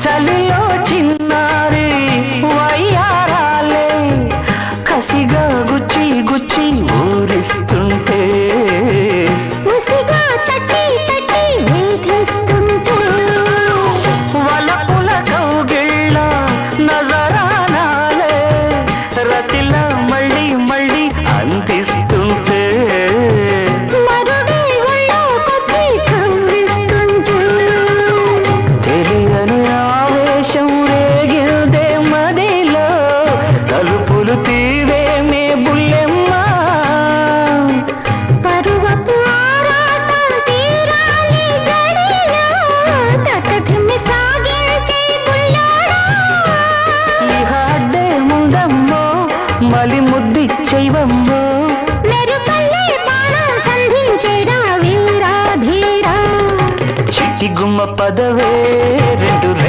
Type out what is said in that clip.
చలిలో చిన్నారి వయ్యారాలే కసిగా గుచ్చి గుచ్చి ఊరిస్తుంటే ముసిగా తట్టి తట్టి వేధిస్తుంటే వలపుల కౌగిళ్ళ నజరానాలే రతిల మళ్ళీ మళ్ళీ అందిస్తుంటే మరుడే ఒళ్ళోకొచ్చి కవ్విస్తుంటే తెలియని ఆవేశం రేగిల్దే మదిలో తలుపులు తీవేమే బుల్లెమ్మ పరువపు ఆరాటం తీరాలి గడిలో తటధిమి సాగించే బుల్లోడా ఇహాడ్డే ముందమ్మో మలి ముద్దిచ్చైవమ్మో మెరుపల్లే బాణం సంధించేరా వీరా ధీరా చిట్టి గుమ్మ పదవే